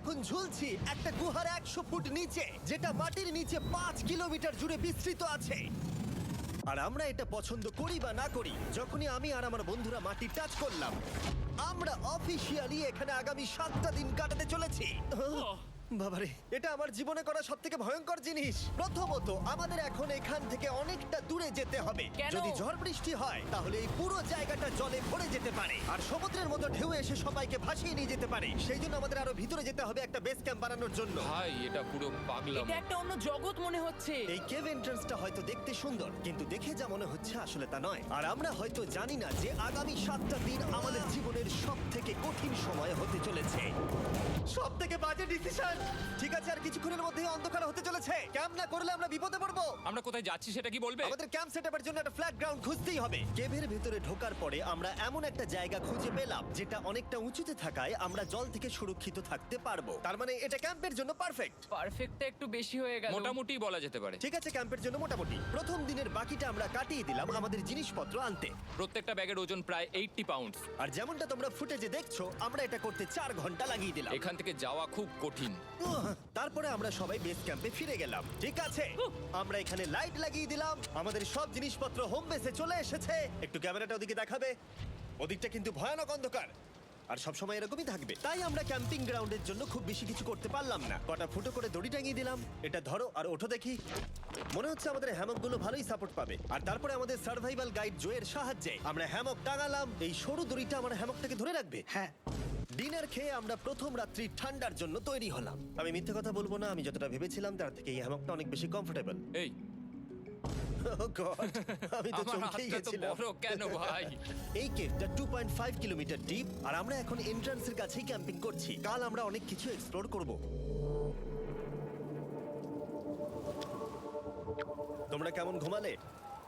এখন ঝুলছি একটা গুহার 100 ফুট নিচে, যেটা মাটির নিচে 5 কিলোমিটার জুড়ে বিস্তৃত আছে। আর আমরা এটা পছন্দ করি বা না করি, যখনই আমি আর আমার বন্ধুরা মাটি টাচ করলাম, আমরা অফিসিয়ালি এখানে আগামী 7টা দিন কাটাতে চলেছি। বাবারে, এটা আমার জীবনে করা সবথেকে ভয়ঙ্কর জিনিস। প্রথমত, আমাদের এখন এখান থেকে অনেকটা দূরে যেতে হবে। কেন? যদি ঝড় বৃষ্টি হয় তাহলে এই পুরো জায়গাটা জলে ভরে যেতে পারে, আর সমুদ্রের মতো ঢেউ এসে সবাইকে ভাসিয়ে নিয়ে যেতে পারে। সেই জন্য আমাদের আরো ভিতরে যেতে হবে একটা বেস ক্যাম্প বানানোর জন্য। ভাই এটা পুরো পাগলাম। এটা একটা অন্য জগৎ মনে হচ্ছে। এই কেভ এন্ট্রান্সটা হয়তো দেখতে সুন্দর, কিন্তু দেখে যা মনে হচ্ছে আসলে তা নয়। আর আমরা হয়তো জানি না যে আগামী 7টা দিন আমাদের জীবনের সব থেকে কঠিন সময় হতে চলেছে। সব থেকে বাজে ডিসিশন। ঠিক আছে, আর কিছুক্ষণের মধ্যেই অন্ধকার হতে চলেছে। ক্যাম্প না করলে আমরা বিপদে পড়বো। আমরা কোথায় যাচ্ছি সেটা কি বলবে? আমাদের ক্যাম্প সেটআপের জন্য একটা ফ্ল্যাট গ্রাউন্ড খুঁজতেই হবে। কেভের ভেতরে ঢোকার পরে আমরা এমন একটা জায়গা খুঁজে পেলাম যেটা অনেকটা উঁচুতে থাকায় আমরা জল থেকে সুরক্ষিত থাকতে পারবো। তার মানে এটা ক্যাম্পের জন্য পারফেক্ট। পারফেক্টটা একটু বেশি হয়ে গেল। মোটামুটি বলা যেতে পারে। ঠিক আছে, ক্যাম্পের জন্য মোটামুটি। প্রথম দিনের বাকিটা আমরা কাটিয়ে দিলাম আমাদের জিনিসপত্র আনতে। প্রত্যেকটা ব্যাগের ওজন প্রায় 80 পাউন্ড। আর যেমনটা তোমরা ফুটেজে দেখছো, আমরা এটা করতে 4 ঘন্টা লাগিয়ে দিলাম। এখান থেকে যাওয়া খুব কঠিন। তারপরে আমরা সবাই বেস ক্যাম্পে ফিরে গেলাম। ঠিক আছে, আমরা এখানে লাইট লাগিয়ে দিলাম। আমাদের সব জিনিসপত্র হোম বেসে চলে এসেছে। একটু ক্যামেরাটা ওদিকে দেখাবে? ওদিকটা কিন্তু ভয়ানক অন্ধকার, আর সবসময় এরকমই থাকবে। তাই আমরা ক্যাম্পিং গ্রাউন্ডের জন্য খুব বেশি কিছু করতে পারলাম না। কটা ফুটো করে দড়ি টাঙিয়ে দিলাম। এটা ধরো আর ওঠো দেখি। মনে হচ্ছে আমাদের হ্যামকগুলো ভালোই সাপোর্ট পাবে। আর তারপরে আমাদের সার্ভাইভাল গাইড জোয়ের সাহায্যে আমরা হ্যামক টাঙালাম। এই সরু দড়িটা আমার হ্যামকটাকে ধরে রাখবে। হ্যাঁ, ডিনার খেয়ে আমরা প্রথম রাত্রি ঠান্ডার জন্য তৈরি হলাম। আমি মিথ্যে কথা বলবো না, আমি যতটা ভেবেছিলাম তার থেকে এই হ্যামকটা অনেক বেশি কমফোর্টেবল। এই আমি তো আমার চমকেই হাতটা তো গেছিলাম। বড় কেন ভাই? এই কেভটা 2.5 কিলোমিটার ডিপ, আর আমরা এখন এন্ট্রান্সের কাছেই ক্যাম্পিং করছি। কাল আমরা অনেক কিছু এক্সপ্লোর করব। তোমরা কেমন ঘুমালে?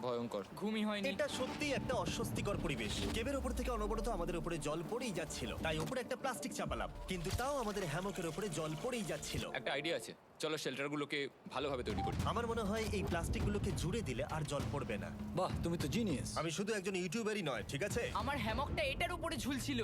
ভয়ঙ্কর। ঘুমই হয়নি। এটা সত্যি একটা অস্বস্তিকর পরিবেশ। কেবের উপর থেকে অনবরত আমাদের উপরে জল পড়েই যাচ্ছিল, তাই উপরে একটা প্লাস্টিক চাপালাম, কিন্তু তাও আমাদের হ্যামকের উপরে জল পড়েই যাচ্ছিল। একটা আইডিয়া আছে, চলো শেল্টারগুলোকে ভালোভাবে তৈরি করি। আমার মনে হয় এই প্লাস্টিকগুলোকে জুড়ে দিলে আর জল পড়বে না। বাহ, তুমি তো জিনিয়াস। আমি শুধু একজন ইউটিউবারই নয়, ঠিক আছে? আমার হ্যামকটা এটার উপরে ঝুলছিল।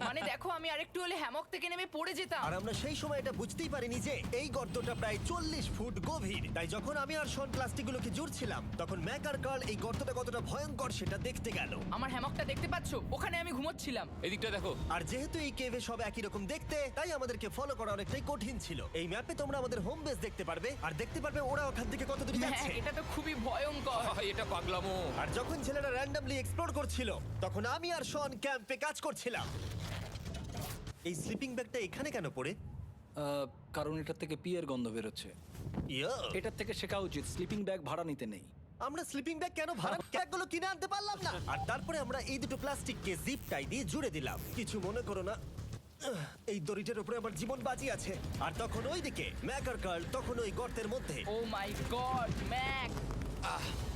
মানে দেখো, আমি আরেকটু হলে হ্যামক থেকে নেমে পড়ে যেতাম। আর আমরা সেই সময় এটা বুঝতেই পারিনি যে এই গর্তটা প্রায় 40 ফুট গভীর। তাই যখন আমি আর শন প্লাস্টিকগুলোকে জুড়ছিলাম, তখন ম্যাক আর কার্ল এই গর্তটা কতটা ভয়ঙ্কর সেটা দেখতে গেল। আমার হ্যামকটা দেখতে পাচ্ছো? ওখানে আমি ঘুমোচ্ছিলাম। এদিকটা দেখো। আর যেহেতু এই কেভে সব একই রকম দেখতে, তাই আমাদেরকে ফলো করা অনেকটাই কঠিন ছিল। এই ম্যাপে তোমরা আমাদের হোম বেস দেখতে পারবে, আর দেখতে পারবে ওরা ওখান থেকে কত দূর হ্যাঁ, যাচ্ছে। এটা তো খুবই ভয়ঙ্কর। ভাই এটা পাগলামো। আর যখন ছেলেরা র্যান্ডমলি এক্সপ্লোর করছিল, তখন আমি আর শন ক্যাম্পে কাজ করছিলাম। এই স্লিপিং ব্যাগটা এখানে কেন পড়ে? কারণ এটার থেকে পিয়ের গন্ধ বেরোচ্ছে। ইয়া, এটার থেকে শেখা উচিত স্লিপিং ব্যাগ ভাড়া নিতে নেই। আমরা স্লিপিং ব্যাগ কেন ভাড়া ব্যাগগুলো কিনে আনতে পারলাম না? আর তারপরে আমরা এই দুটো প্লাস্টিককে জিপ টাই দিয়ে জুড়ে দিলাম। কিছু মনে করো না, এই দড়িটার উপরে আমার জীবন বাজি আছে। আর তখন ওইদিকে ম্যাক আর কার্ল তখন ওই গর্তের মধ্যে। ও মাই গড, ম্যাক!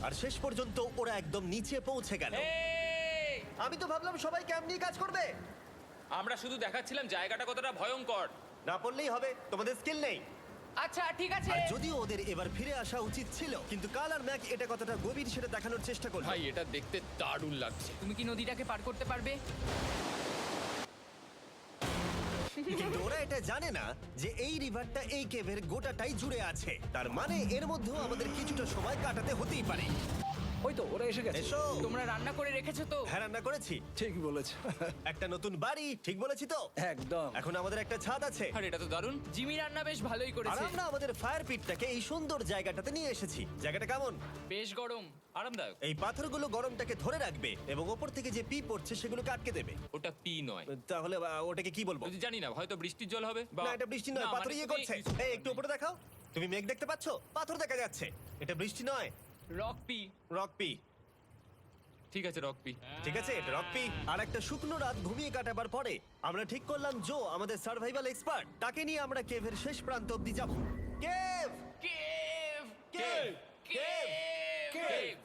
আর শেষ পর্যন্ত ওরা একদম নিচে পৌঁছে গেল। এই! আমি তো ভাবলাম সবাই ক্যাম্প নিয়ে কাজ করবে। আমরা শুধু দেখাচ্ছিলাম জায়গাটা কতটা ভয়ঙ্কর। না পড়লেই হবে, তোমাদের স্কিল নেই। আচ্ছা ঠিক আছে। আর যদিও ওদের এবার ফিরে আসা উচিত ছিল, কিন্তু কাল আর ম্যাক এটা কতটা গভীর সেটা দেখানোর চেষ্টা করলো। ভাই এটা দেখতে দারুণ লাগছে। তুমি কি নদীটাকে পার করতে পারবে? কিন্তু ওরা এটা জানে না যে এই রিভারটা এই কেভের গোটাটাই জুড়ে আছে। তার মানে এর মধ্যেও আমাদের কিছুটা সময় কাটাতে হতেই পারে। ওই তো ওরা এসে গেছে। এসো। তোমরা রান্না করে রেখেছো তো? হ্যাঁ, রান্না করেছি। ঠিক বলেছ। একটা নতুন বাড়ি, ঠিক বলেছি তো? একদম। এখন আমাদের একটা ছাদ আছে। আর এটা তো দারুণ। জিমি রান্না বেশ ভালোই আর করেছে। আমরা আমাদের ফায়ার পিটটাকে এই সুন্দর জায়গাটাতে নিয়ে এসেছি। জায়গাটা কেমন? বেশ গরম। আরামদায়ক। এই পাথরগুলো গরমটাকে ধরে রাখবে এবং ওপর থেকে যে পি পড়ছে সেগুলোকে আটকে দেবে। ওটা পি নয়। তাহলে ওটাকে কি বলবো? যদি জানি না, হয়তো বৃষ্টির জল হবে বা না, এটা বৃষ্টি নয়, না, পাথর মানে ইয়ে তুমি- করছে। এই একটু উপরে দেখাও। তুমি মেঘ দেখতে পাচ্ছো? পাথর দেখা যাচ্ছে। এটা বৃষ্টি নয়, রক পি। Rock P. ঠিক আছে, রক পি। ঠিক আছে, এটা রক পি। আর একটা শুকনো রাত ঘুমিয়ে কাটাবার পরে আমরা ঠিক করলাম জো আমাদের সার্ভাইভাল এক্সপার্ট, তাকে নিয়ে আমরা কেভের শেষ প্রান্ত অব্দি যাব। Cave, cave! Cave, cave! Cave,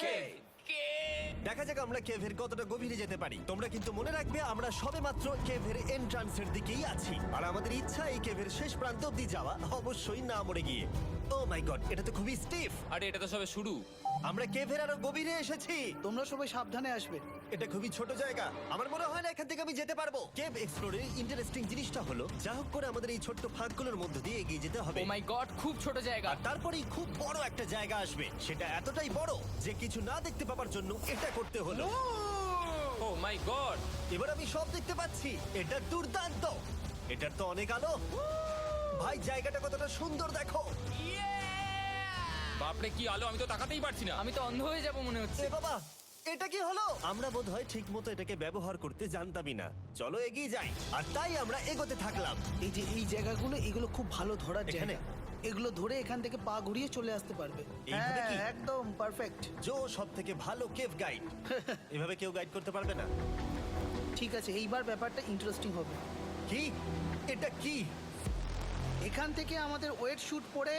cave. Cave! দেখা যাক আমরা কেভের কতটা গভীরে যেতে পারি। তোমরা কিন্তু মনে রাখবে আমরা সবেমাত্র কেভের এন্ট্রান্সের দিকেই আছি, আর আমাদের ইচ্ছা এই কেভের শেষ প্রান্ত অব্দি যাওয়া, অবশ্যই না মরে গিয়ে। ও মাই গড, এটা তো খুবই স্টিফ। আরে এটা তো সবে শুরু। আমরা কেভের আরো গভীরে এসেছি। তোমরা সবাই সাবধানে আসবে। এটা খুবই ছোট জায়গা, আমার মনে হয় না এখান থেকে আমি যেতে পারবো। কেভ এক্সপ্লোরের ইন্টারেস্টিং জিনিসটা হলো যা হোক করে আমাদের এই ছোট্ট ফাঁকগুলোর মধ্যে দিয়ে এগিয়ে যেতে হবে, ও মাই গড, খুব ছোট জায়গা। আর তারপরেই খুব বড় একটা জায়গা আসবে। সেটা এতটাই বড় যে কিছু না দেখতে পাওয়ার জন্য এটা করতে হলো। ও মাই গড! এবার আমি সব দেখতে পাচ্ছি, এটা দুর্দান্ত। এটার তো অনেক আলো। ভাই জায়গাটা কতটা সুন্দর দেখো। বাপরে কি আলো, আমি তো তাকাতেই পারছি না। আমি তো অন্ধ হয়ে যাব মনে হচ্ছে। এ বাবা, এটা কি হলো? আমরা বোধহয় ঠিক মতো এটাকে ব্যবহার করতে জানতামই না। চলো এগিয়ে যাই। আর তাই আমরা এগোতে থাকলাম। এই যে এই জায়গাগুলো, এগুলো খুব ভালো ধরার এখানে? জায়গা। এগুলো ধরে এখান থেকে পা ঘুরিয়ে চলে আসতে পারবে। এইভাবে কি? হ্যাঁ, একদম পারফেক্ট। জো সব থেকে ভালো কেভ গাইড। এভাবে কেউ গাইড করতে পারবে না। ঠিক আছে, এইবার ব্যাপারটা ইন্টারেস্টিং হবে। কি? এটা কি? এখান থেকে আমাদের ওয়েট শুট পরে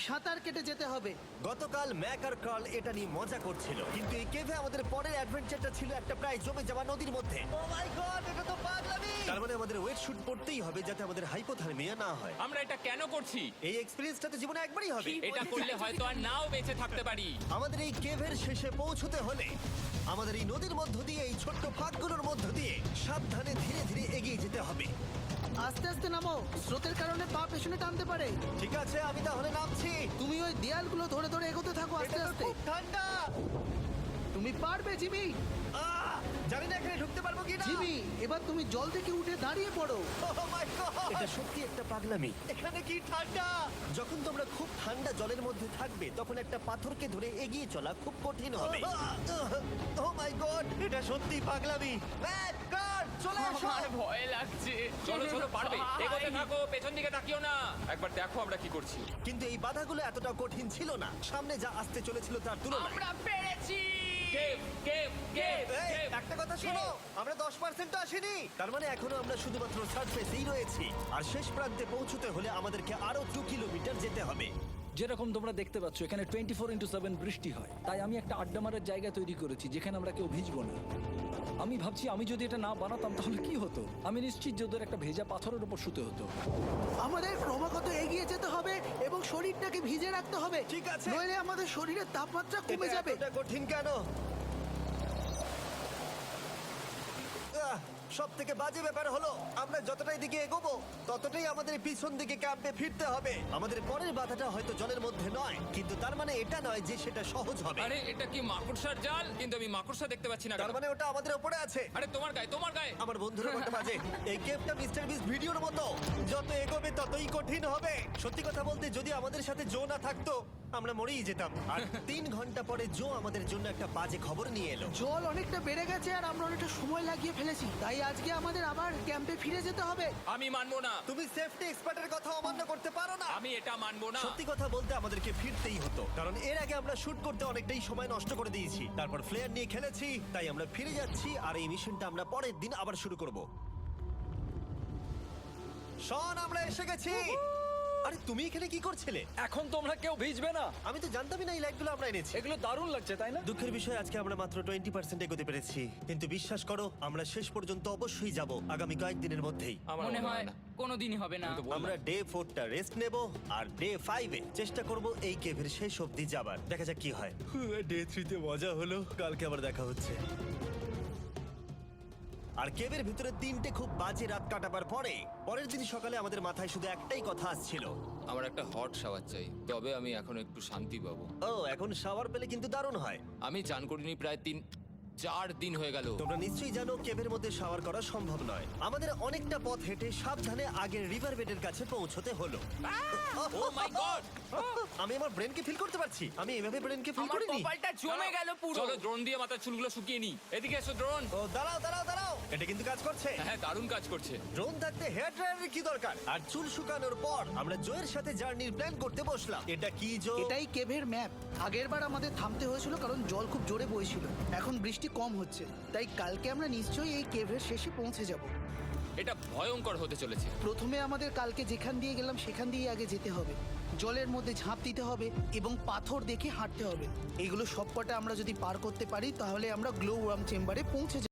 সাঁতার কেটে যেতে হবে। গতকাল ম্যাক আর কার্ল এটা নিয়ে মজা করছিল, কিন্তু এই কেভে আমাদের পরের অ্যাডভেঞ্চারটা ছিল একটা প্রায় জমে যাওয়া নদীর মধ্যে। ও মাই গড, এটা তো পাগলামি! তার মানে আমাদের ওয়েট শুট পড়তেই হবে যাতে আমাদের হাইপোথার্মিয়া না হয়। আমরা এটা কেন করছি? এই এক্সপেরিয়েন্সটা তো জীবনে একবারই হবে। এটা করলে হয়তো আর নাও বেঁচে থাকতে পারি। আমাদের এই কেভের শেষে পৌঁছতে হলে আমাদের এই নদীর মধ্য দিয়ে, এই ছোট্ট ফাঁকগুলোর মধ্য দিয়ে সাবধানে ধীরে ধীরে এগিয়ে যেতে হবে। আস্তে আস্তে নামো, স্রোতের কারণে পা পেছনে টানতে পারে। ঠিক আছে, আমি তাহলে নামছি। তুমি ওই দেয়ালগুলো ধরে ধরে এগোতে থাকো আস্তে এটা তো আস্তে। খুব ঠান্ডা। তুমি পারবে জিমি। জানি না এখানে ঢুকতে পারবো কি না। জিমি, এবার তুমি জল থেকে উঠে দাঁড়িয়ে পড়ো। এটা সত্যি একটা পাগলামি। এখানে কি ঠান্ডা! যখন তোমরা খুব ঠান্ডা জলের মধ্যে থাকবে তখন একটা পাথরকে ধরে এগিয়ে চলা খুব কঠিন হবে। ও মাই গড, এটা সত্যি পাগলামি। ম্যাক, গড, চলে আসো। আমার ভয় লাগছে। চলো চলো, পারবে। ভাই। এগোতে থাকো, পেছন দিকে তাকিও না। একবার দেখো আমরা কি করছি। কিন্তু এই বাধাগুলো এতটা কঠিন ছিল না সামনে যা আসতে চলেছিল তার তুলনায়। আমরা পেরেছি। কেভ কেভ কেভ এই, কেভ। একটা কথা শোনো, আমরা 10% আসিনি। তার মানে এখনো আমরা শুধুমাত্র সার্ফেসেই রয়েছি, আর শেষ প্রান্তে পৌঁছতে হলে আমাদেরকে আরো 2 কিলোমিটার যেতে হবে। যেরকম তোমরা দেখতে পাচ্ছ এখানে 24/7 বৃষ্টি হয়, তাই আমি একটা আড্ডা মারার জায়গা তৈরি করেছি যেখানে আমরা কেউ ভিজবো না। আমি ভাবছি আমি যদি এটা না বানাতাম তাহলে কি হতো। আমি নিশ্চিত যে ওদের একটা ভেজা পাথরের উপর শুতে হতো। আমাদের ক্রমাগত এগিয়ে যেতে হবে এবং শরীরটাকে ভিজে রাখতে হবে। ঠিক আছে। নইলে আমাদের শরীরের তাপমাত্রা কমে এটা যাবে। এতটা কঠিন কেন? সব থেকে বাজে ব্যাপার হলো আমরা যতটাই দিকে এগোবো ততটাই আমাদের পিছন দিকে ক্যাম্পে ফিরতে হবে। আমাদের পরের বাধাটা হয়তো জলের মধ্যে নয়, কিন্তু তার মানে এটা নয় যে সেটা সহজ হবে। আরে এটা কি মাকড়সার জাল? কিন্তু আমি মাকড়সা দেখতে পাচ্ছি না। তার কেন? মানে ওটা আমাদের উপরে আছে। আরে তোমার গায়ে, তোমার গায়ে। আমার বন্ধুরা কত বাজে। এই গেমটা মিস্টার বিস ভিডিওর মতো, যত এগোবে ততই কঠিন হবে। সত্যি কথা বলতে যদি আমাদের সাথে জো না থাকতো আমরা মরেই যেতাম। আর 3 ঘন্টা পরে জো আমাদের জন্য একটা বাজে খবর নিয়ে এলো। জল অনেকটা বেড়ে গেছে আর আমরা অনেকটা সময় লাগিয়ে ফেলেছি, তাই আজকে আমাদের আবার ক্যাম্পে ফিরে যেতে হবে। আমি মানবো না। তুমি সেফটি এক্সপার্টের কথা অমান্য করতে পারো না। আমি এটা মানবো না। সত্যি কথা বলতে আমাদেরকে ফিরতেই হতো, কারণ এর আগে আমরা শুট করতে অনেকটাই সময় নষ্ট করে দিয়েছি। তারপর ফ্লেয়ার নিয়ে খেলেছি, তাই আমরা ফিরে যাচ্ছি আর এই মিশনটা আমরা পরের দিন আবার শুরু করব। শন, আমরা এসে গেছি। আরে তুমি এখানে কি করছিলে? এখন তোমরা কেউ ভিজবে না। আমি তো জানতামই না এই লাইটগুলো আমরা এনেছি। এগুলো দারুণ লাগছে তাই না? দুঃখের বিষয় আজকে আমরা মাত্র 20% এগোতে পেরেছি, কিন্তু বিশ্বাস করো আমরা শেষ পর্যন্ত অবশ্যই যাব আগামী কয়েকদিনের মধ্যেই। আমার মনে হয় কোনোদিনই হবে না। আমি তো বললাম। আমরা ডে 4টা রেস্ট নেব আর ডে 5 এ চেষ্টা করব এই কেভের শেষ অবধি যাবার। দেখা যাক কি হয়। ডে 3 তে মজা হলো, কালকে আবার দেখা হচ্ছে। আর কেভের ভিতরে 3টে খুব বাজে রাত কাটাবার পরে পরের দিন সকালে আমাদের মাথায় শুধু একটাই কথা আসছিল। আমার একটা হট শাওয়ার চাই, তবে আমি এখন একটু শান্তি পাবো। ও, এখন শাওয়ার পেলে কিন্তু দারুণ হয়। আমি চান করিনি প্রায় 3-4 দিন হয়ে গেল। তোমরা নিশ্চয়ই জানো কেভের মধ্যে শাওয়ার করা সম্ভব নয়। আমাদের অনেকটা পথ হেঁটে সাবধানে আগের রিভার বেডের কাছে পৌঁছতে হলো। ও মাই গড! আমি আমার ব্রেনকে ফিল করতে পারছি। আমি এভাবে ব্রেনকে ফিল আমার করিনি। কপালটা জমে গেল পুরো। চলো ড্রোন দিয়ে মাথার চুলগুলো শুকিয়ে নি। এদিকে এসো ড্রোন। ও দাঁড়াও দাঁড়াও দাঁড়াও, এটা কিন্তু কাজ করছে। হ্যাঁ, দারুণ কাজ করছে। ড্রোন থাকতে হেয়ার ড্রায়ারের কি দরকার? আর চুল শুকানোর পর আমরা জোয়ের সাথে জার্নির প্ল্যান করতে বসলাম। এটা কি জো? এটাই কেভের ম্যাপ। আগেরবার আমাদের থামতে হয়েছিল কারণ জল খুব জোরে বইছিল। এখন বৃষ্টি কম হচ্ছে, তাই কালকে আমরা নিশ্চয়ই এই কেভের শেষে পৌঁছে যাব। এটা ভয়ঙ্কর হতে চলেছে। প্রথমে আমাদের কালকে যেখান দিয়ে গেলাম সেখান দিয়ে আগে যেতে হবে। জলের মধ্যে ঝাঁপ দিতে হবে এবং পাথর দেখে হাঁটতে হবে। এগুলো সবকটা আমরা যদি পার করতে পারি তাহলে আমরা গ্লো ওয়ার্ম চেম্বারে পৌঁছে যাব।